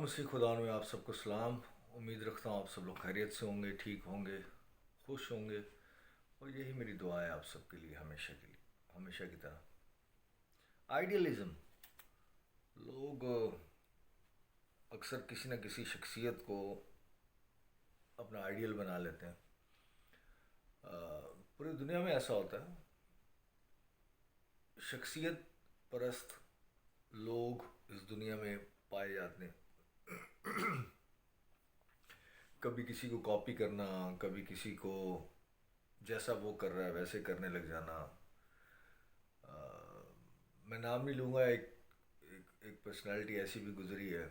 مسیح خدا میں آپ سب کو سلام. امید رکھتا ہوں آپ سب لوگ خیریت سے ہوں گے، ٹھیک ہوں گے، خوش ہوں گے. اور یہی میری دعا ہے آپ سب کے لیے، ہمیشہ کے لیے، ہمیشہ کی طرح. آئیڈیلزم. لوگ اکثر کسی نہ کسی شخصیت کو اپنا آئیڈیل بنا لیتے ہیں. پوری دنیا میں ایسا ہوتا ہے. شخصیت پرست لوگ اس دنیا میں پائے جاتے ہیں. کبھی کسی کو کاپی کرنا، کبھی کسی کو جیسا وہ کر رہا ہے ویسے کرنے لگ جانا. میں نام نہیں لوں گا. ایک پرسنالٹی ایسی بھی گزری ہے،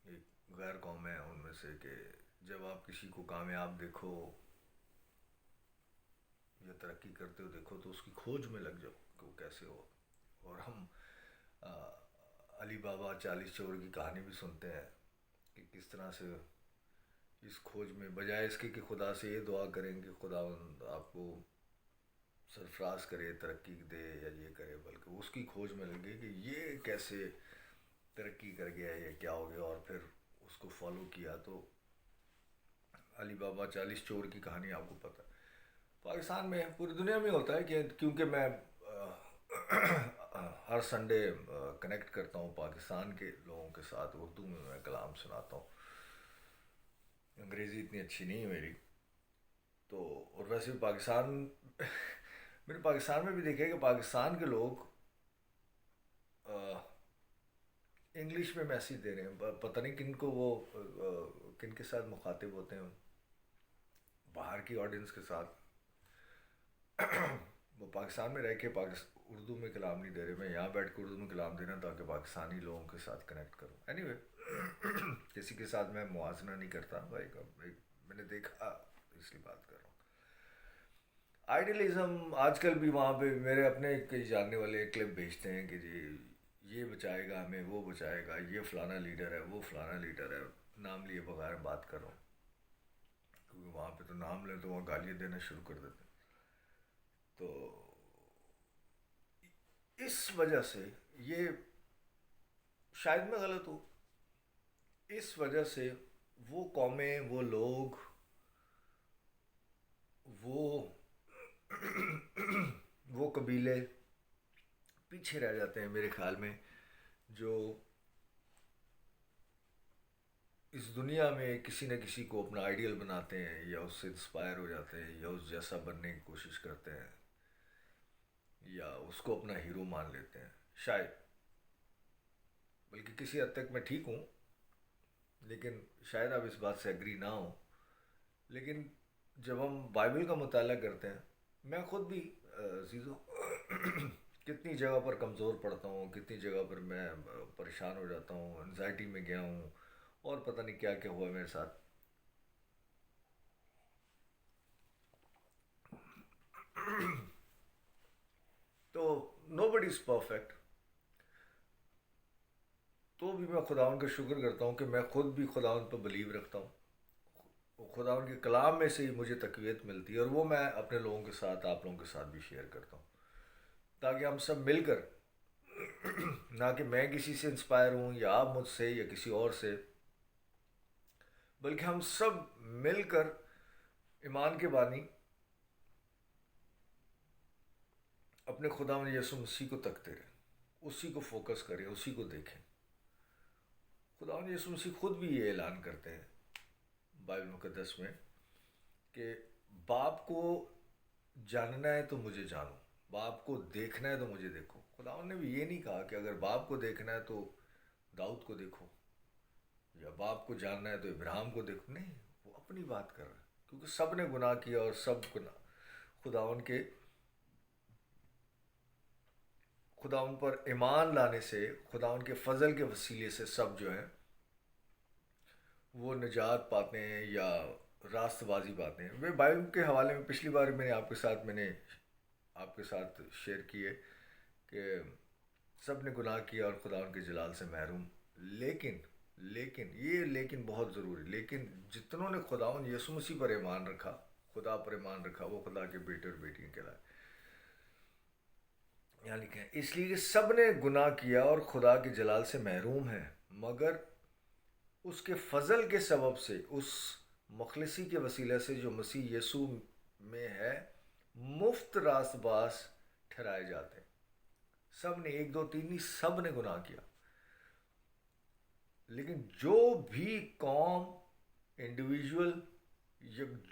ایک غیر قوم ہے ان میں سے، کہ جب آپ کسی کو کامیاب دیکھو یا ترقی کرتے ہو دیکھو تو اس کی کھوج میں لگ جاؤ کہ وہ کیسے ہو. اور ہم آ، علی بابا 40 چور کی کہانی بھی سنتے ہیں کہ کس طرح سے اس کھوج میں، بجائے اس کے کہ خدا سے یہ دعا کریں کہ خدا آپ کو سرفراز کرے، ترقی دے یا یہ کرے، بلکہ اس کی کھوج میں لگے کہ یہ کیسے ترقی کر گیا ہے، یہ کیا ہو گیا، اور پھر اس کو فالو کیا. تو علی بابا 40 چور کی کہانی آپ کو پتہ ہے. پاکستان میں، پوری دنیا میں ہوتا ہے کہ کیونکہ میں ہر سنڈے کنیکٹ کرتا ہوں پاکستان کے لوگوں کے ساتھ. اردو میں کلام سناتا ہوں. انگریزی اتنی اچھی نہیں ہے میری تو. اور ویسے بھی پاکستان میں نے پاکستان میں بھی دیکھا ہے کہ پاکستان کے لوگ انگلش میں میسیج دے رہے ہیں. پتہ نہیں کن کو وہ کن کے ساتھ مخاطب ہوتے ہیں، باہر کی آڈینس کے ساتھ. وہ پاکستان میں رہ کے اردو میں کلام نہیں دے رہے. میں یہاں بیٹھ کے اردو میں کلام دے رہا ہوں تاکہ پاکستانی لوگوں کے ساتھ کنیکٹ کروں. اینی وے، کسی کے ساتھ میں موازنہ نہیں کرتا بھائی. میں نے دیکھا اس لیے بات کر رہا ہوں. آئیڈیلزم آج کل بھی وہاں پہ میرے اپنے کئی جاننے والے کلپ بھیجتے ہیں کہ جی یہ بچائے گا ہمیں، وہ بچائے گا، یہ فلانا لیڈر ہے، وہ فلانا لیڈر ہے. نام لیے بغیر بات کر رہا ہوں کیونکہ وہاں پہ تو نام لیں تو وہاں گالیاں دینا شروع کر دیتے ہیں. تو اس وجہ سے، یہ شاید میں غلط ہوں، اس وجہ سے وہ قومیں، وہ لوگ، وہ وہ قبیلے پیچھے رہ جاتے ہیں میرے خیال میں، جو اس دنیا میں کسی نہ کسی کو اپنا آئیڈیل بناتے ہیں یا اس سے انسپائر ہو جاتے ہیں یا اس جیسا بننے کی کوشش کرتے ہیں یا اس کو اپنا ہیرو مان لیتے ہیں. شاید، بلکہ کسی حد تک میں ٹھیک ہوں، لیکن شاید آپ اس بات سے ایگری نہ ہوں. لیکن جب ہم بائبل کا مطالعہ کرتے ہیں، میں خود بھی عزیزو کتنی جگہ پر کمزور پڑتا ہوں، کتنی جگہ پر میں پریشان ہو جاتا ہوں، انزائٹی میں گیا ہوں، اور پتہ نہیں کیا کیا ہوا میرے ساتھ. تو نو بڈی از پرفیکٹ. تو بھی میں خداوند کا شکر کرتا ہوں کہ میں خود بھی خداوند پہ بلیو رکھتا ہوں. خداوند کے کلام میں سے ہی مجھے تقویت ملتی ہے، اور وہ میں اپنے لوگوں کے ساتھ، آپ لوگوں کے ساتھ بھی شیئر کرتا ہوں تاکہ ہم سب مل کر، نہ کہ میں کسی سے انسپائر ہوں یا آپ مجھ سے یا کسی اور سے، بلکہ ہم سب مل کر ایمان کے بانی اپنے خداوند یسوع مسیح کو تکتے رہیں، اسی کو فوکس کریں، اسی کو دیکھیں. خداوند یسوع مسیح خود بھی یہ اعلان کرتے ہیں بائبل مقدس میں کہ باپ کو جاننا ہے تو مجھے جانو، باپ کو دیکھنا ہے تو مجھے دیکھو. خداوند نے بھی یہ نہیں کہا کہ اگر باپ کو دیکھنا ہے تو داؤد کو دیکھو، یا باپ کو جاننا ہے تو ابراہیم کو دیکھو. نہیں، وہ اپنی بات کر رہا ہے کیونکہ سب نے گناہ کیا، اور سب گناہ خداوند پر ایمان لانے سے، خداوند کے فضل کے وسیلے سے سب جو ہیں وہ نجات پاتے ہیں یا راست بازی پاتے ہیں. وہ بائبل کے حوالے میں پچھلی بار میں نے آپ کے ساتھ شیئر کیے کہ سب نے گناہ کیا اور خداوند کے جلال سے محروم. لیکن بہت ضروری، لیکن جتنوں نے خداوند یسوع مسیح پر ایمان رکھا، خدا پر ایمان رکھا، وہ خدا کے بیٹے اور بیٹیاں کہلائے. یہاں لکھا ہے اس لیے کہ سب نے گناہ کیا اور خدا کے جلال سے محروم ہیں، مگر اس کے فضل کے سبب سے، اس مخلصی کے وسیلہ سے جو مسیح یسوع میں ہے، مفت راست باز ٹھہرائے جاتے ہیں۔ سب نے، ایک دو تین نہیں، سب نے گناہ کیا، لیکن جو بھی قوم، انڈیویجول،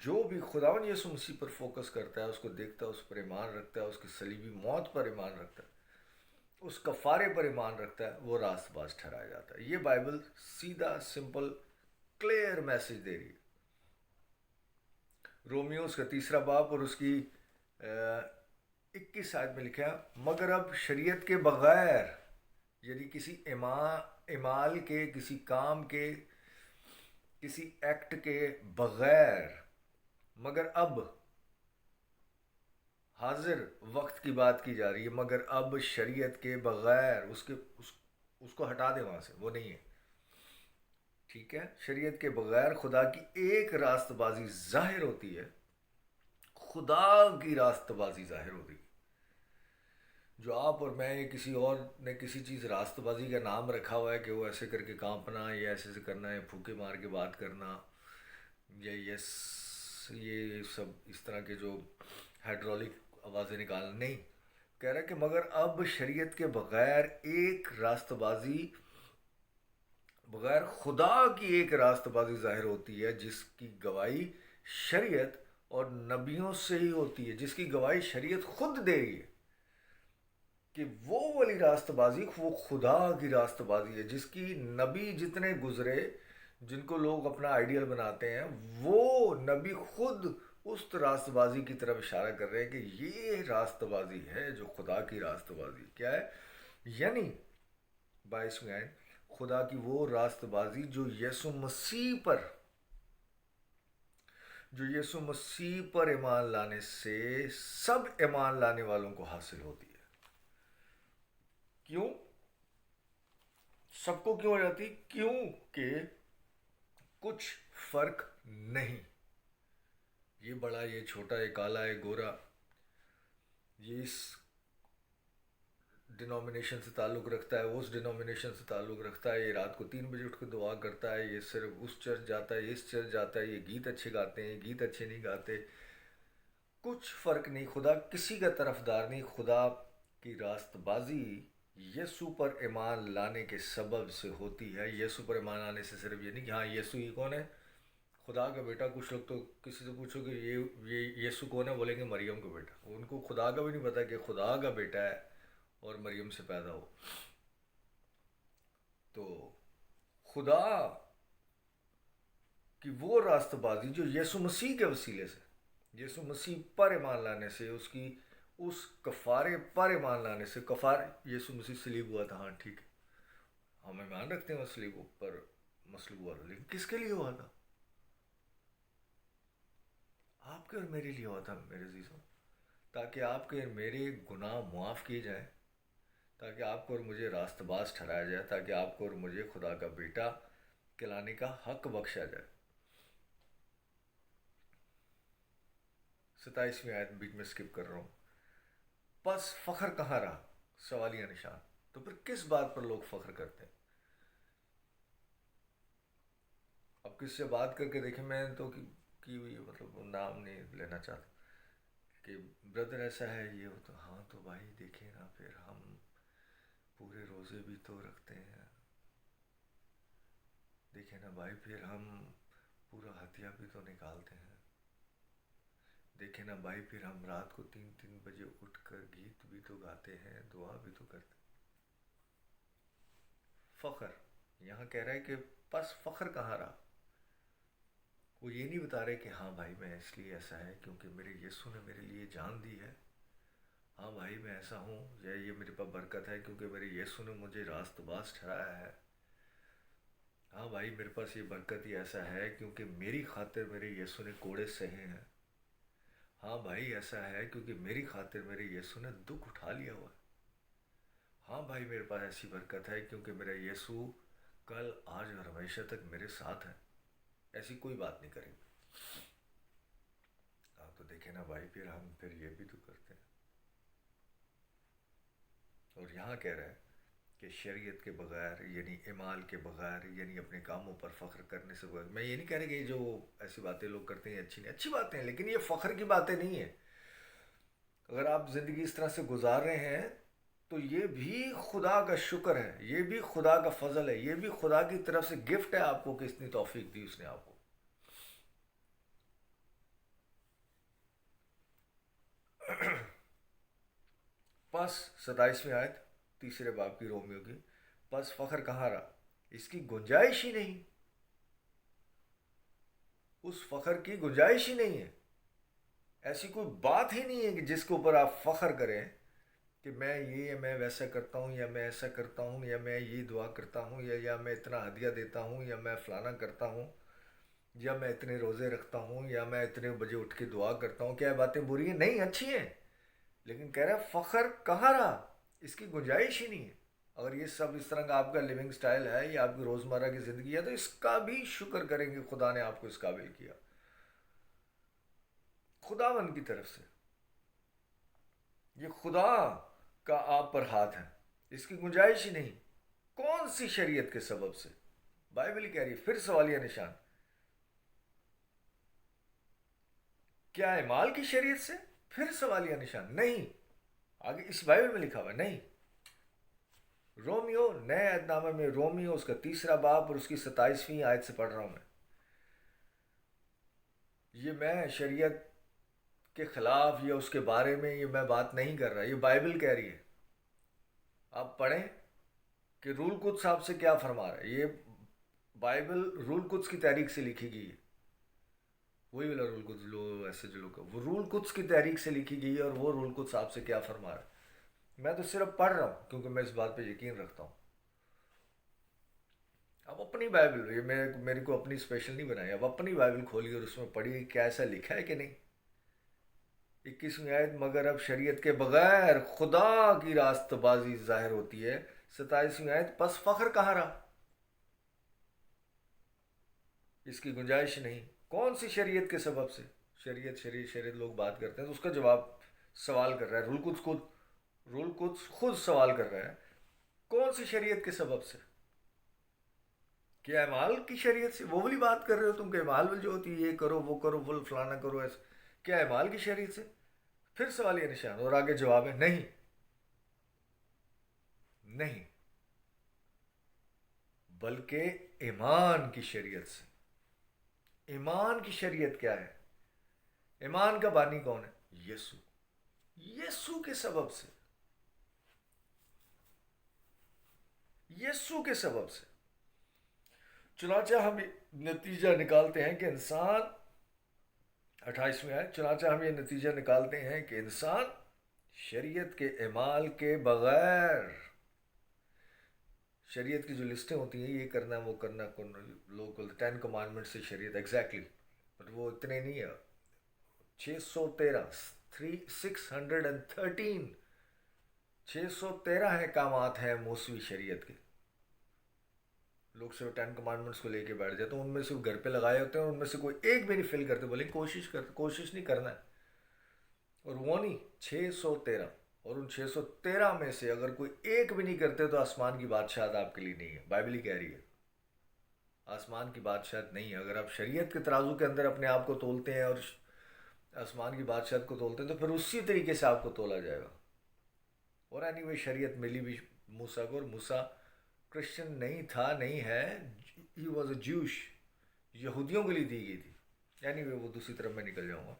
جو بھی خداوند یسوع مسیح پر فوکس کرتا ہے، اس کو دیکھتا ہے، اس پر ایمان رکھتا ہے، اس کی صلیبی موت پر ایمان رکھتا ہے، اس کفارے پر ایمان رکھتا ہے، وہ راست باز ٹھہرایا جاتا ہے۔ یہ بائبل سیدھا، سمپل، کلیئر میسج دے رہی ہے۔ رومیوز کا 3 باب اور اس کی 21 آیت میں لکھا ہے، مگر اب شریعت کے بغیر، یعنی کسی اعمال کے، کسی کام کے، کسی ایکٹ کے بغیر، مگر اب، حاضر وقت کی بات کی جا رہی ہے، مگر اب شریعت کے بغیر، اس کو ہٹا دے وہاں سے، وہ نہیں ہے، ٹھیک ہے؟ شریعت کے بغیر خدا کی ایک راست بازی ظاہر ہوتی ہے، خدا کی راست بازی ظاہر ہوتی ہے۔ جو آپ اور میں، کسی اور نے کسی چیز راست بازی کا نام رکھا ہوا ہے کہ وہ ایسے کر کے کانپنا، یا ایسے سے کرنا ہے، پھوکے مار کے بات کرنا، یا یہ سب اس طرح کے جو ہائیڈرولک آوازیں نکالنا، نہیں، کہہ رہا ہے کہ مگر اب شریعت کے بغیر ایک راست بازی، بغیر خدا کی ایک راست بازی ظاہر ہوتی ہے، جس کی گواہی شریعت اور نبیوں سے ہی ہوتی ہے، جس کی گواہی شریعت خود دے رہی ہے کہ وہ والی راست بازی وہ خدا کی راست بازی ہے، جس کی نبی جتنے گزرے، جن کو لوگ اپنا آئیڈیل بناتے ہیں، وہ نبی خود اس راست بازی کی طرف اشارہ کر رہے ہیں کہ یہ راست بازی ہے جو خدا کی راست بازی کیا ہے، یعنی 22 خدا کی وہ راست بازی جو یسوع مسیح پر ایمان لانے سے سب ایمان لانے والوں کو حاصل ہوتی ہے۔ کیوں؟ سب کو کیوں ہو جاتی؟ کیوں کہ کچھ فرق نہیں، یہ بڑا، یہ چھوٹا، یہ کالا، یہ گورا، یہ اس ڈینومینیشن سے تعلق رکھتا ہے، وہ اس ڈینومینیشن سے تعلق رکھتا ہے، یہ رات کو 3 بجے اٹھ کے دعا کرتا ہے، یہ صرف اس چرچ جاتا ہے، یہ اس چرچ جاتا ہے، یہ گیت اچھے گاتے ہیں، یہ گیت اچھے نہیں گاتے، کچھ فرق نہیں۔ خدا کسی کا طرفدار نہیں، خدا کی راست بازی یسوع پر ایمان لانے کے سبب سے ہوتی ہے۔ یسوع پر ایمان لانے سے صرف یہ نہیں کہ ہاں یسوع یہ کون ہے، خدا کا بیٹا۔ کچھ لوگ تو کسی سے پوچھو کہ یہ یسوع کون ہے، بولیں گے مریم کا بیٹا، ان کو خدا کا بھی نہیں پتا کہ خدا کا بیٹا ہے اور مریم سے پیدا ہو۔ تو خدا کی وہ راست بازی جو یسوع مسیح کے وسیلے سے، یسوع مسیح پر ایمان لانے سے، اس کفارے پر ایمان لانے سے، یسوع مسیح صلیب ہوا تھا، ہاں ٹھیک ہے، ہم ایمان رکھتے ہیں وہ صلیب پر مصلوب ہوا تھا، لیکن کس کے لیے ہوا تھا؟ آپ کے اور میرے لیے ہوا تھا میرے عزیزوں، تاکہ آپ کے اور میرے گناہ معاف کیے جائیں، تاکہ آپ کو اور مجھے راست باز ٹھہرایا جائے، تاکہ آپ کو اور مجھے خدا کا بیٹا کہلانے کا حق بخشا جائے۔ 27ویں آیت بیچ میں سکپ کر رہا ہوں۔ پس فخر کہاں رہا؟ سوالیہ نشان۔ تو پھر کس بات پر لوگ فخر کرتے ہیں؟ اب کس سے بات کر کے دیکھیں، میں تو کی ہوئی، مطلب نام نہیں لینا چاہتا، کہ بردر ایسا ہے، یہ ہو، تو ہاں تو بھائی دیکھیں نا، پھر ہم پورے روزے بھی تو رکھتے ہیں، دیکھیں نا بھائی، پھر ہم پورا ہتھیہ بھی تو نکالتے ہیں، دیکھیں نا بھائی، پھر ہم رات کو 3 بجے اٹھ کر گیت بھی تو گاتے ہیں، دعا بھی تو کرتے ہیں۔ فخر یہاں کہہ رہا ہے کہ پس فخر کہاں رہا؟ وہ یہ نہیں بتا رہے کہ ہاں بھائی میں اس لیے ایسا ہے کیونکہ میرے یسوع نے میرے لیے جان دی ہے، ہاں بھائی میں ایسا ہوں، یا یہ میرے پاس برکت ہے کیونکہ میرے یسوع نے مجھے راست باز ٹھہرایا ہے، ہاں بھائی میرے پاس یہ برکت ہی ایسا ہے کیونکہ میری خاطر میرے یسوع نے کوڑے سہے ہیں، ہاں بھائی ایسا ہے کیونکہ میری خاطر میرے یسوع نے دکھ اٹھا لیا ہوا ہے، ہاں بھائی میرے پاس ایسی برکت ہے کیونکہ میرا یسوع کل، آج اور ہمیشہ تک میرے ساتھ ہے۔ ایسی کوئی بات نہیں کریں گے، ہاں تو دیکھیں نا بھائی، پھر یہ بھی تو کرتے ہیں۔ اور یہاں کہہ رہا ہے کہ شریعت کے بغیر یعنی اعمال کے بغیر یعنی اپنے کاموں پر فخر کرنے سے بغیر، میں یہ نہیں کہہ رہا کہ یہ جو ایسی باتیں لوگ کرتے ہیں اچھی نہیں، اچھی باتیں ہیں، لیکن یہ فخر کی باتیں نہیں ہیں. اگر آپ زندگی اس طرح سے گزار رہے ہیں تو یہ بھی خدا کا شکر ہے، یہ بھی خدا کا فضل ہے، یہ بھی خدا کی طرف سے گفٹ ہے آپ کو کہ اتنی توفیق دی اس نے آپ کو. پس 27ویں آیت تیسرے باب کی رومیو کی، پس فخر کہاں رہا؟ اس کی گنجائش ہی نہیں، اس فخر کی گنجائش ہی نہیں ہے. ایسی کوئی بات ہی نہیں ہے کہ جس کے اوپر آپ فخر کریں کہ میں یہ یا میں ویسا کرتا ہوں یا میں ایسا کرتا ہوں یا میں یہ دعا کرتا ہوں یا میں اتنا ہدیہ دیتا ہوں یا میں فلانا کرتا ہوں یا میں اتنے روزے رکھتا ہوں یا میں اتنے بجے اٹھ کے دعا کرتا ہوں. کیا باتیں بری ہیں؟ نہیں، اچھی ہیں، لیکن کہہ رہا ہے فخر کہاں رہا؟ اس کی گنجائش ہی نہیں ہے. اگر یہ سب اس طرح کا آپ کا لیونگ سٹائل ہے یا آپ کی روزمرہ کی زندگی ہے تو اس کا بھی شکر کریں کہ خدا نے آپ کو اس قابل کیا، خداوند کی طرف سے. یہ خدا کا آپ پر ہاتھ ہے، اس کی گنجائش ہی نہیں. کون سی شریعت کے سبب سے؟ بائبل ہی کہہ رہی ہے. پھر سوالیہ نشان، کیا اعمال کی شریعت سے؟ پھر سوالیہ نشان. نہیں، آگے اس بائبل میں لکھا ہوا ہے. نہیں، رومیو نئے عہد نامہ میں رومیو اس کا تیسرا باب اور اس کی 27ویں آیت سے پڑھ رہا ہوں میں. یہ میں شریعت کے خلاف یا اس کے بارے میں یہ میں بات نہیں کر رہا، یہ بائبل کہہ رہی ہے. آپ پڑھیں کہ رول قدس آپ سے کیا فرما رہا ہے. یہ بائبل رول قدس کی تحریک سے لکھی گئی ہے. وہی والا رول قدس لو ایسے جو لوگ، وہ رول قدس کی تحریک سے لکھی گئی ہے اور وہ رول قدس آپ سے کیا فرما رہا ہے. میں تو صرف پڑھ رہا ہوں کیونکہ میں اس بات پہ یقین رکھتا ہوں. اب اپنی بائبل، یہ میرے کو اپنی اسپیشل نہیں بنائی، اب اپنی بائبل کھولی اور اس میں پڑھی کیا ایسا لکھا ہے کہ نہیں. 21ویں آیت، مگر اب شریعت کے بغیر خدا کی راست بازی ظاہر ہوتی ہے. 27ویں آیت، پس فخر کہاں رہا؟ اس کی گنجائش نہیں. کون سی شریعت کے سبب سے؟ شریعت شریعت شریعت لوگ بات کرتے ہیں تو اس کا جواب سوال کر رہا ہے رول قدس خود سوال کر رہا ہے. کون سی شریعت کے سبب سے؟ کیا اعمال کی شریعت سے؟ وہ والی بات کر رہے ہو تم کہ اعمال جو ہوتی ہے یہ کرو وہ کرو وہ فلانا کرو ایسا. کیا اعمال کی شریعت سے؟ پھر سوالیہ نشان اور آگے جواب ہے نہیں، نہیں، بلکہ ایمان کی شریعت سے. ایمان کی شریعت کیا ہے؟ ایمان کا بانی کون ہے؟ یسوع. یسوع کے سبب سے، یسوع کے سبب سے. چنانچہ ہم نتیجہ نکالتے ہیں کہ انسان، 28ویں آیت، چنانچہ ہم یہ نتیجہ نکالتے ہیں کہ انسان شریعت کے اعمال کے بغیر، شریعت کی جو لسٹیں ہوتی ہیں یہ کرنا وہ کرنا، لوگ 10 کمانڈمنٹ سے شریعت ایگزیکٹلی، بٹ وہ اتنے نہیں ہے. 613 613 احکامات ہیں موسوی شریعت کے. لوگ صرف 10 کمانڈمنٹس کو لے کے بیٹھ جاتے ہیں، ان میں سے گھر پہ لگائے ہوتے ہیں اور ان میں سے کوئی ایک بھی نہیں فل کرتے. بولے کوشش نہیں کرنا ہے، اور وہ نہیں 613. اور ان 613 میں سے اگر کوئی ایک بھی نہیں کرتے تو آسمان کی بادشاہت آپ کے لیے نہیں ہے. بائبل ہی کہہ رہی ہے آسمان کی بادشاہت نہیں ہے. اگر آپ شریعت کے ترازو کے اندر اپنے آپ کو تولتے ہیں اور آسمان کی بادشاہت کو تولتے ہیں تو پھر اسی طریقے سے آپ کو تولا جائے گا. اور اینی وے شریعت ملی بھی موسیٰ کو، اور موسیٰ کرسچن نہیں تھا، نہیں ہے، ہی واز اے جوش، یہودیوں کے لیے دی گئی تھی. اینی وے وہ دوسری طرف میں نکل جاؤں گا.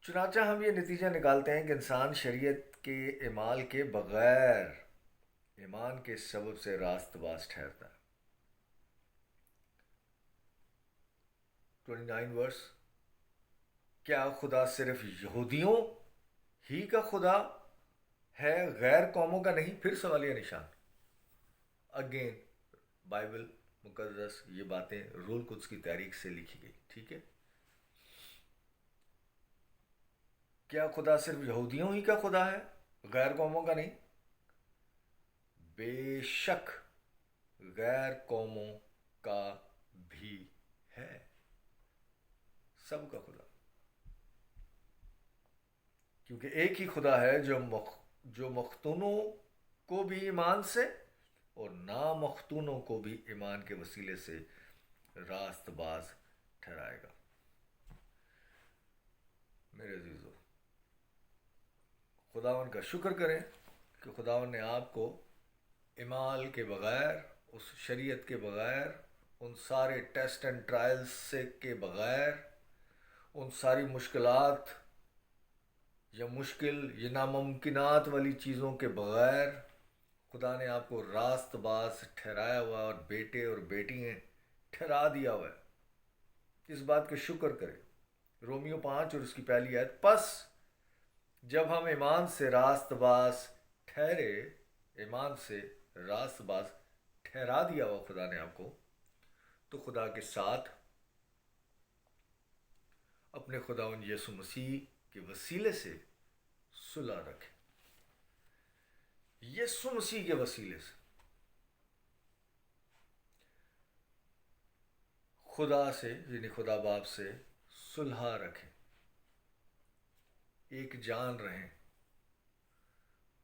چنانچہ ہم یہ نتیجہ نکالتے ہیں کہ انسان شریعت کے اعمال کے بغیر ایمان کے سبب سے راست باز ٹھہرتا ہے. 29 ورس، کیا خدا صرف یہودیوں ہی کا خدا ہے، غیر قوموں کا نہیں؟ پھر سوالیہ نشان. اگین بائبل مقدس یہ باتیں رول قدس کی تحریک سے لکھی گئی، ٹھیک ہے. کیا خدا صرف یہودیوں ہی کا خدا ہے، غیر قوموں کا نہیں؟ بے شک غیر قوموں کا بھی ہے، سب کا خدا. کیونکہ ایک ہی خدا ہے جو مختونوں کو بھی ایمان سے اور نامختونوں کو بھی ایمان کے وسیلے سے راست باز ٹھہرائے گا۔ میرے عزیزو، خداوند کا شکر کریں کہ خداوند نے آپ کو اعمال کے بغیر، اس شریعت کے بغیر، ان سارے ٹیسٹ اینڈ ٹرائلز سے کے بغیر، ان ساری مشکلات یا مشکل یا ناممکنات والی چیزوں کے بغیر خدا نے آپ کو راست باز ٹھہرایا ہوا اور بیٹے اور بیٹیاں ٹھہرا دیا ہوا ہے۔ اس بات کا شکر کریں۔ رومیو 5 اور اس کی پہلی آیت، پس جب ہم ایمان سے راست باز ٹھہرے، ایمان سے راست باز ٹھہرا دیا ہوا خدا نے آپ کو، تو خدا کے ساتھ اپنے خداوند یسوع مسیح کے وسیلے سے صلح رکھیں۔ یسوع مسیح کے وسیلے سے خدا سے، یعنی خدا باپ سے صلح رکھیں، ایک جان رہیں،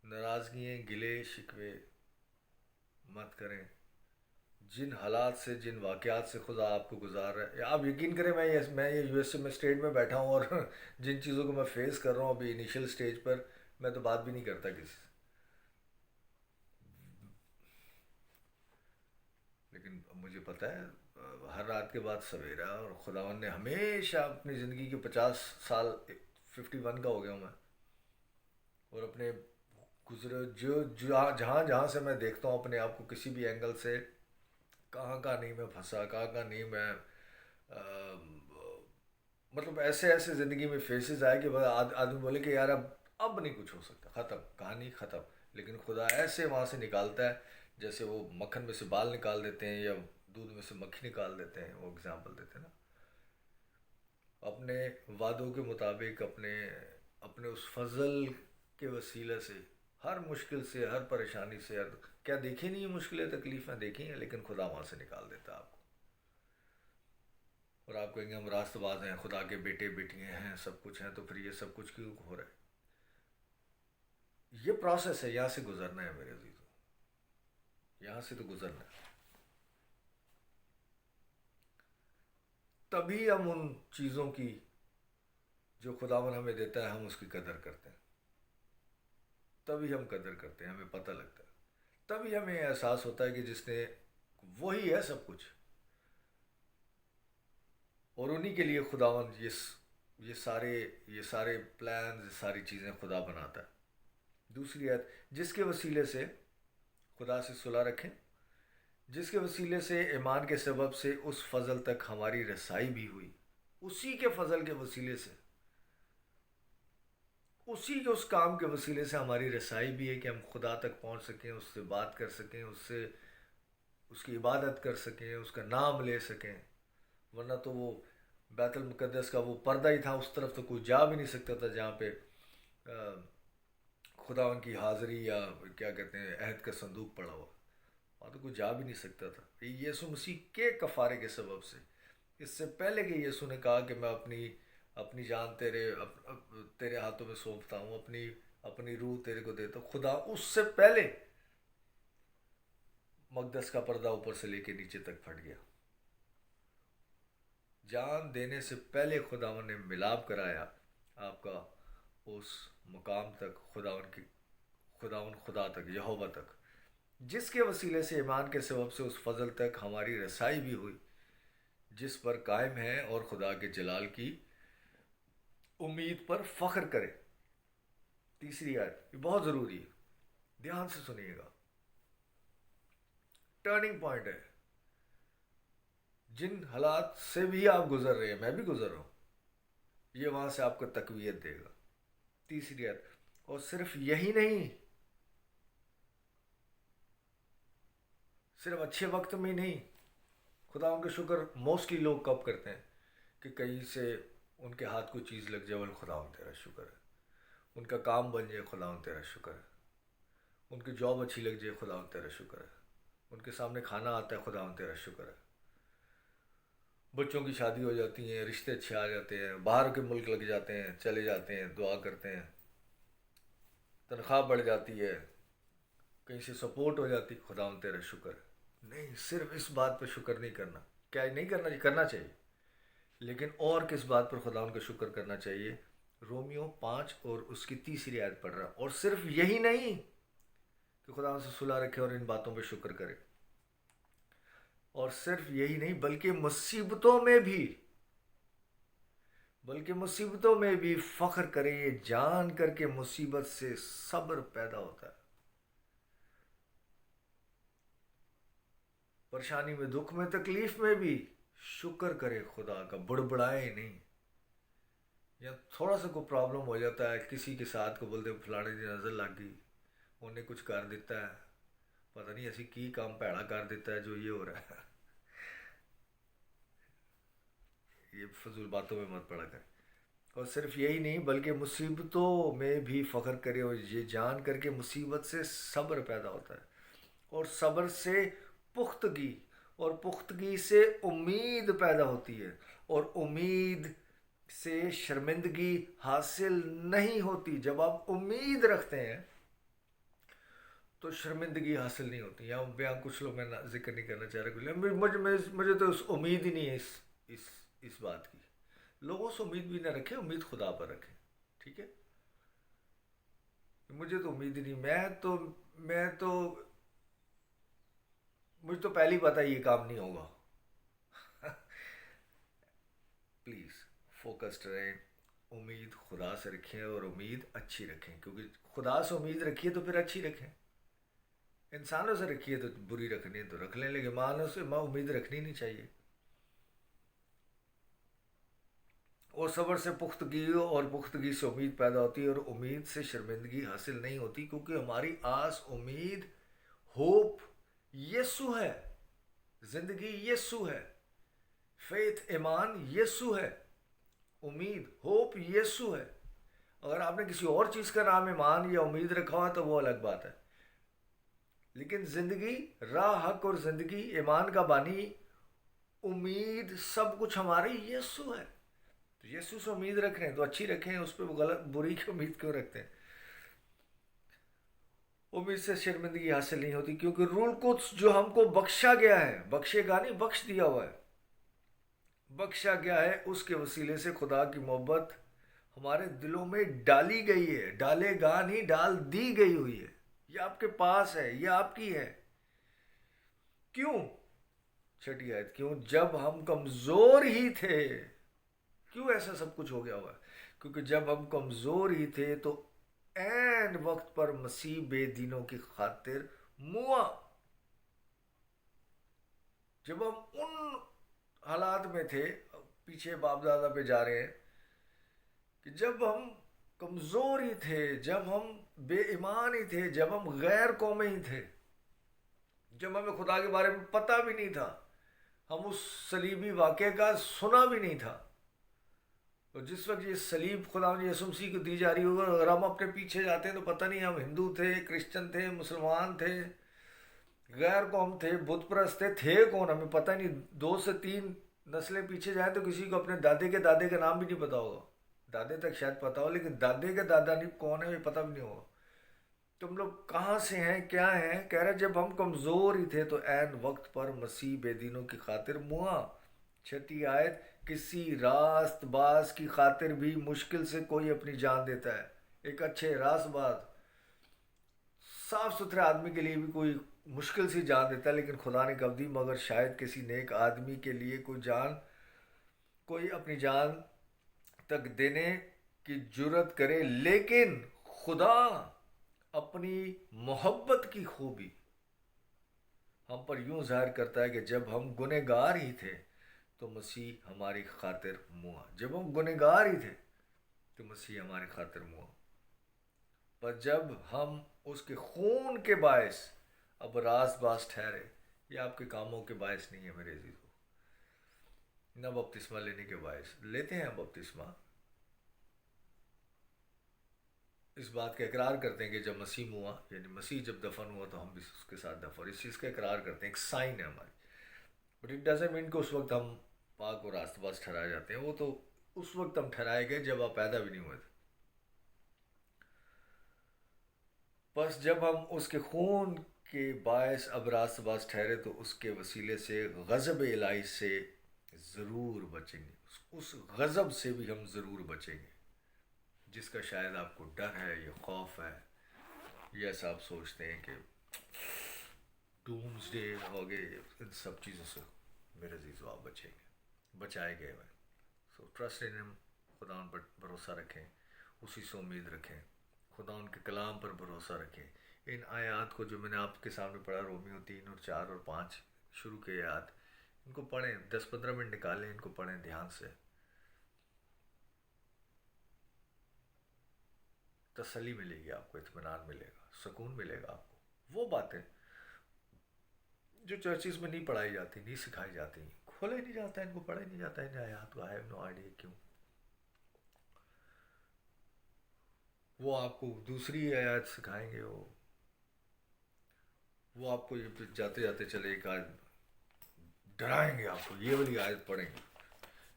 ناراضگیاں گلے شکوے مت کریں۔ جن حالات سے، جن واقعات سے خدا آپ کو گزار رہا ہے، آپ یقین کریں، میں یہ یو ایس اے میں اسٹیٹ میں بیٹھا ہوں اور جن چیزوں کو میں فیس کر رہا ہوں ابھی انیشیل سٹیج پر، میں تو بات بھی نہیں کرتا کسی سے، لیکن مجھے پتہ ہے ہر رات کے بعد سویرا، اور خداوند نے ہمیشہ اپنی زندگی کے 50 سال، 51 کا ہو گیا ہوں میں، اور اپنے گزرے جہاں جہاں سے میں دیکھتا ہوں اپنے آپ کو کسی بھی اینگل سے، کہاں کہاں نہیں میں پھنسا، کہاں کہاں نہیں میں مطلب ایسے زندگی میں فیسز آئے کہ آدمی بولے کہ یار اب نہیں کچھ ہو سکتا، ختم کہانی ختم، لیکن خدا ایسے وہاں سے نکالتا ہے جیسے وہ مکھن میں سے بال نکال دیتے ہیں یا دودھ میں سے مکھی نکال دیتے ہیں، وہ اگزامپل دیتے ہیں نا، اپنے وعدوں کے مطابق، اپنے اس فضل کے وسیلے سے ہر مشکل سے، ہر پریشانی سے، کیا دیکھی نہیں مشکلیں تکلیفیں دیکھی ہیں، لیکن خدا وہاں سے نکال دیتا ہے آپ کو، اور آپ کہیں گے ہم راست باز ہیں، خدا کے بیٹے بیٹیاں ہیں، سب کچھ ہیں، تو پھر یہ سب کچھ کیوں ہو رہا ہے؟ یہ پروسیس ہے، یہاں سے گزرنا ہے میرے عزیزوں، یہاں سے تو گزرنا ہے، تبھی ہم ان چیزوں کی جو خداوند ہمیں دیتا ہے ہم اس کی قدر کرتے ہیں، تبھی ہم قدر کرتے ہیں، ہمیں پتہ لگتا ہے، تبھی ہمیں احساس ہوتا ہے کہ جس نے، وہی ہے سب کچھ، اور انہی کے لیے خداوند یہ سارے پلانز، یہ ساری چیزیں خدا بناتا ہے۔ دوسری آیت، جس کے وسیلے سے خدا سے صلح رکھیں، جس کے وسیلے سے ایمان کے سبب سے اس فضل تک ہماری رسائی بھی ہوئی، اسی کے فضل کے وسیلے سے، اسی کے اس کام کے وسیلے سے ہماری رسائی بھی ہے کہ ہم خدا تک پہنچ سکیں، اس سے بات کر سکیں، اس کی عبادت کر سکیں، اس کا نام لے سکیں، ورنہ تو وہ بیت المقدس کا وہ پردہ ہی تھا، اس طرف تو کوئی جا بھی نہیں سکتا تھا جہاں پہ خدا ان کی حاضری یا کیا کہتے ہیں عہد کا صندوق پڑا ہوا، وہاں تو کوئی جا بھی نہیں سکتا تھا۔ یسوع مسیح کے کفارے کے سبب سے، اس سے پہلے کہ یسوع نے کہا کہ میں اپنی جان تیرے ہاتھوں میں سونپتا ہوں، اپنی روح تیرے کو دیتا ہوں، خدا اس سے پہلے مقدس کا پردہ اوپر سے لے کے نیچے تک پھٹ گیا، جان دینے سے پہلے خداوند نے ملاب کرایا آپ کا اس مقام تک، خداوند خدا تک، یہوہ تک، جس کے وسیلے سے ایمان کے سبب سے اس فضل تک ہماری رسائی بھی ہوئی جس پر قائم ہے، اور خدا کے جلال کی امید پر فخر کرے۔ تیسری آیت، یہ بہت ضروری ہے، دھیان سے سنیے گا، ٹرننگ پوائنٹ ہے، جن حالات سے بھی آپ گزر رہے ہیں، میں بھی گزر رہا ہوں، یہ وہاں سے آپ کو تقویت دے گا۔ تیسری آیت، اور صرف یہی نہیں، صرف اچھے وقت میں ہی نہیں، خدا ان کا شکر موسٹلی لوگ کب کرتے ہیں کہ کہیں سے ان کے ہاتھ کوئی چیز لگ جائے، بولے خدا ان تیرا شکر ہے، ان کا کام بن جائے، خدا ان تیرا شکر ہے، ان کی جاب اچھی لگ جائے، خدا ان تیرا شکر ہے، ان کے سامنے کھانا آتا ہے، خدا ان تیرا شکر ہے، بچوں کی شادی ہو جاتی ہیں، رشتے اچھے آ جاتے ہیں، باہر کے ملک لگ جاتے ہیں، چلے جاتے ہیں، دعا کرتے ہیں، تنخواہ بڑھ جاتی ہے، کہیں سے سپورٹ ہو جاتی، خداوند تیرا شکر ہے۔ نہیں، صرف اس بات پہ شکر نہیں کرنا، کیا نہیں کرنا چاہیے، کرنا چاہیے، لیکن اور کس بات پر خداوند کا شکر کرنا چاہیے؟ رومیو 5 اور اس کی 3 آیت پڑھ رہا، اور صرف یہی نہیں کہ خداوند سے صلح رکھے اور ان باتوں پہ شکر کرے، اور صرف یہی نہیں بلکہ مصیبتوں میں بھی فخر کرے، یہ جان کر کے مصیبت سے صبر پیدا ہوتا ہے۔ پریشانی میں، دکھ میں، تکلیف میں بھی شکر کرے خدا کا، بڑبڑائے نہیں۔ یا تھوڑا سا کوئی پرابلم ہو جاتا ہے، کسی کے ساتھ کو بولتے فلانے دی نظر لگ گئی، انہیں کچھ کر دیتا ہے، پتہ نہیں ایسی کی کام پیڑا کر دیتا ہے جو یہ ہو رہا ہے۔ یہ فضول باتوں میں مت پڑا کرے۔ اور صرف یہی نہیں بلکہ مصیبتوں میں بھی فخر کرے، اور یہ جان کر کے مصیبت سے صبر پیدا ہوتا ہے، اور صبر سے پختگی، اور پختگی سے امید پیدا ہوتی ہے، اور امید سے شرمندگی حاصل نہیں ہوتی۔ جب آپ امید رکھتے ہیں تو شرمندگی حاصل نہیں ہوتی۔ یہاں کچھ لوگ، میں ذکر نہیں کرنا چاہ رہا، مجھے تو امید ہی نہیں ہے اس بات کی۔ لوگوں سے امید بھی نہ رکھیں، امید خدا پر رکھیں، ٹھیک ہے؟ مجھے تو امید ہی نہیں، مجھے تو پہلی پتہ یہ کام نہیں ہوگا۔ پلیز فوکسڈ رہیں، امید خدا سے رکھیں، اور امید اچھی رکھیں، کیونکہ خدا سے امید رکھیے تو پھر اچھی رکھیں۔ انسانوں سے رکھیے تو بری رکھنی ہے تو رکھ لیں، لیکن مانوں سے امید رکھنی نہیں چاہیے۔ اور صبر سے پختگی، اور پختگی سے امید پیدا ہوتی ہے، اور امید سے شرمندگی حاصل نہیں ہوتی، کیونکہ ہماری آس، امید، ہوپ یسوع ہے، زندگی یسوع ہے، فیتھ، ایمان یسوع ہے، امید، ہوپ یسوع ہے۔ اگر آپ نے کسی اور چیز کا نام ایمان یا امید رکھا ہوا تو وہ الگ بات ہے، لیکن زندگی، راہ، حق اور زندگی، ایمان کا بانی، امید، سب کچھ ہماری یسوع ہے۔ تو یسوع سے امید رکھ رہے ہیں تو اچھی رکھیں، اس پہ غلط بری کی امید کیوں رکھتے ہیں؟ امید سے شرمندگی حاصل نہیں ہوتی، کیونکہ روح القدس جو ہم کو بخشا گیا ہے، بخشے گا نہیں، بخش دیا ہوا ہے، بخشا گیا ہے، اس کے وسیلے سے خدا کی محبت ہمارے دلوں میں ڈالی گئی ہے، ڈالے گا نہیں، ڈال دی گئی ہوئی ہے، یہ آپ کے پاس ہے، یہ آپ کی ہے۔ کیوں؟ 6 آیت، کیوں؟ جب ہم کمزور ہی تھے۔ کیوں ایسا سب کچھ ہو گیا ہوا ہے؟ کیونکہ جب ہم کمزور ہی تھے تو عین وقت پر مسیح بے دینوں کی خاطر موا۔ جب ہم ان حالات میں تھے، پیچھے باپ دادا پہ جا رہے ہیں، کہ جب ہم کمزور ہی تھے، جب ہم بے ایمان ہی تھے، جب ہم غیر قومی ہی تھے، جب ہمیں خدا کے بارے میں پتہ بھی نہیں تھا، ہم اس صلیبی واقعے کا سنا بھی نہیں تھا، اور جس وقت یہ صلیب خدا یسوع مسیح کو دی جا رہی ہوگا، اگر ہم اپنے پیچھے جاتے ہیں تو پتہ نہیں ہم ہندو تھے، کرسچن تھے، مسلمان تھے، غیر قوم تھے، بت پرست تھے کون، ہمیں پتہ نہیں۔ 2 سے 3 نسلیں پیچھے جائیں تو کسی کو اپنے دادے کے دادے کا نام بھی نہیں پتا ہوگا، دادے تک شاید پتا ہو، لیکن دادے کے دادا نہیں کون ہے یہ پتہ بھی نہیں ہوگا۔ تم لوگ کہاں سے ہیں، کیا ہیں؟ کہہ رہے جب ہم کمزور ہی تھے تو عین وقت پر مسیح بے دینوں کی خاطر موا۔ 6 آیت، کسی راست باز کی خاطر بھی مشکل سے کوئی اپنی جان دیتا ہے۔ ایک اچھے راست باز، صاف ستھرے آدمی کے لیے بھی کوئی مشکل سی جان دیتا ہے، لیکن خدا نے کب دی؟ مگر شاید کسی نیک آدمی کے لیے کوئی اپنی جان تک دینے کی جرت کرے، لیکن خدا اپنی محبت کی خوبی ہم پر یوں ظاہر کرتا ہے کہ جب ہم گنہگار ہی تھے تو مسیح ہماری خاطر موا۔ جب ہم گنہگار ہی تھے تو مسیح ہماری خاطر موا، پر جب ہم اس کے خون کے باعث اب راست باز ٹھہرے۔ یہ آپ کے کاموں کے باعث نہیں ہے میرے عزیزو، نہ بپتسمہ لینے کے باعث۔ لیتے ہیں بپتسمہ، اس بات کا اقرار کرتے ہیں کہ جب مسیح ہوا، یعنی مسیح جب دفن ہوا تو ہم بھی اس کے ساتھ دفن، اس چیز کا اقرار کرتے ہیں، ایک سائن ہے ہماری، بٹ اٹ ڈزنٹ مین کہ اس وقت ہم پاک اور راست باز ٹھہرائے جاتے ہیں۔ وہ تو اس وقت ہم ٹھہرائے گئے جب آپ پیدا بھی نہیں ہوئے تھے۔ بس جب ہم اس کے خون کے باعث اب راست باز ٹھہرے تو اس کے وسیلے سے غضب الہی سے ضرور بچیں گے. اس غضب سے بھی ہم ضرور بچیں گے جس کا شاید آپ کو ڈر ہے یا خوف ہے، یا ایسا آپ سوچتے ہیں کہ ڈومز ڈے ہو گئے. ان سب چیزوں سے میرے عزیزو آپ بچیں گے، بچائے گئے ہوئے. سو ٹرسٹ ان ہم، خدا ان پر بھروسہ رکھیں، اسی سے امید رکھیں، خدا ان کے کلام پر بھروسہ رکھیں. ان آیات کو جو میں نے آپ کے سامنے پڑھا، رومیو 3 اور 4 اور 5 شروع کے آیات، ان کو پڑھیں، 10-15 منٹ نکالیں، ان کو پڑھیں دھیان سے. تسلی ملے گی آپ کو، اطمینان ملے گا، سکون ملے گا آپ کو. وہ باتیں جو چرچز میں نہیں پڑھائی جاتی، نہیں سکھائی جاتی، کھولا ہی نہیں جاتا، ان کو پڑھا ہی نہیں جاتا ان آیات کو. آئی ہیو نو آئیڈیا کیوں. وہ آپ کو دوسری آیات سکھائیں گے، وہ آپ کو یہ جاتے جاتے چلے ایک آیت ڈرائیں گے آپ کو، یہ والی آیت پڑھیں گے.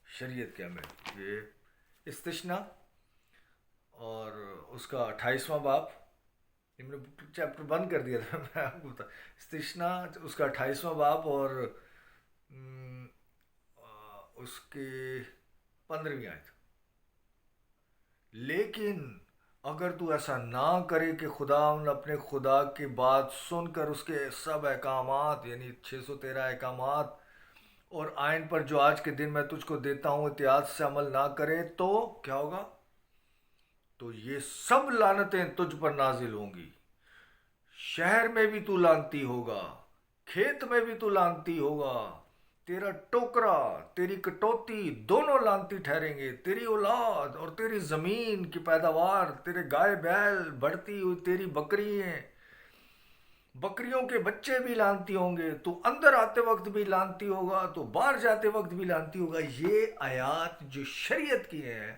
شریعت کیا میں یہ استثنا اور اس کا 28واں باب، میں نے چیپٹر بند کر دیا تھا میں آپ کو بتا. استثنا اس کا 28واں باب اور اس کے 15ویں آیت. لیکن اگر تو ایسا نہ کرے کہ خدا اپنے خدا کی بات سن کر اس کے سب احکامات، یعنی 613 احکامات اور آئین پر جو آج کے دن میں تجھ کو دیتا ہوں احتیاط سے عمل نہ کرے، تو کیا ہوگا؟ تو یہ سب لعنتیں تجھ پر نازل ہوں گی. شہر میں بھی تو لعنتی ہوگا، کھیت میں بھی تو لعنتی ہوگا. تیرا ٹوکرا، تیری کٹوتی دونوں لعنتی ٹھہریں گے. تیری اولاد اور تیری زمین کی پیداوار، تیرے گائے بیل، بڑھتی ہوئی تیری بکریاں، بکریوں کے بچے بھی لعنتی ہوں گے. تو اندر آتے وقت بھی لعنتی ہوگا، تو باہر جاتے وقت بھی لعنتی ہوگا. یہ آیات جو شریعت کی ہیں،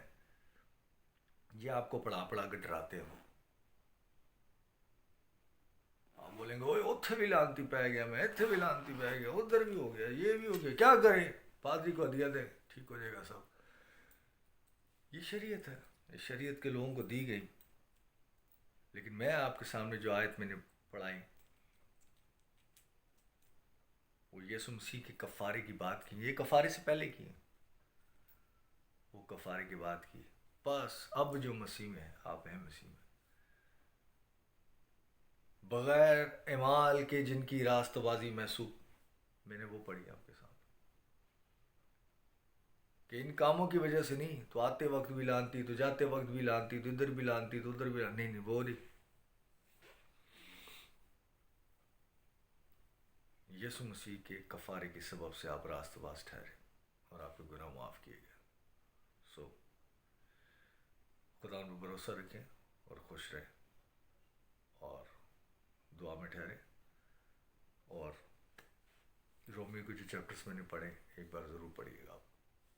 یہ آپ کو پڑھا پڑھا کے ڈراتے ہو. آپ بولیں گے اوے اتھے بھی لعنتی پہ گیا، میں اتھے بھی لعنتی پہ گیا، ادھر بھی ہو گیا، یہ بھی ہو گیا، کیا کریں؟ پادری کو ہدیہ دیں، ٹھیک ہو جائے گا سب. یہ شریعت ہے، یہ شریعت کے لوگوں کو دی گئی. لیکن میں آپ کے سامنے جو آیت میں نے پڑھائی، وہ یسوع مسیح کے کفارے کی بات کی. یہ کفارے سے پہلے کی، وہ کفارے کی بات کی. بس اب جو مسیح میں ہے، آپ ہیں مسیح میں، بغیر اعمال کے جن کی راست بازی محسوب، میں نے وہ پڑھی آپ کے سامنے، کہ ان کاموں کی وجہ سے نہیں، تو آتے وقت بھی لانتی، تو جاتے وقت بھی لانتی، تو ادھر بھی لانتی، تو ادھر بھی لانتی. نہیں وہ نہیں. یسوع مسیح کے کفارے کے سبب سے آپ راست باز ٹھہرے اور آپ کے گناہ معاف کیے گئے. سو خدا ان پر بھروسہ رکھیں اور خوش رہیں اور دعا میں ٹھہریں. اور رومیو کے جو چیپٹرز میں نے پڑھے، ایک بار ضرور پڑھیے گا،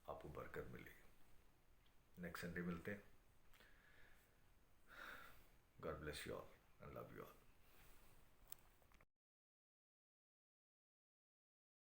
آپ کو برکت ملے گی. نیکسٹ سنڈے ملتے ہیں. God bless you all and love you all.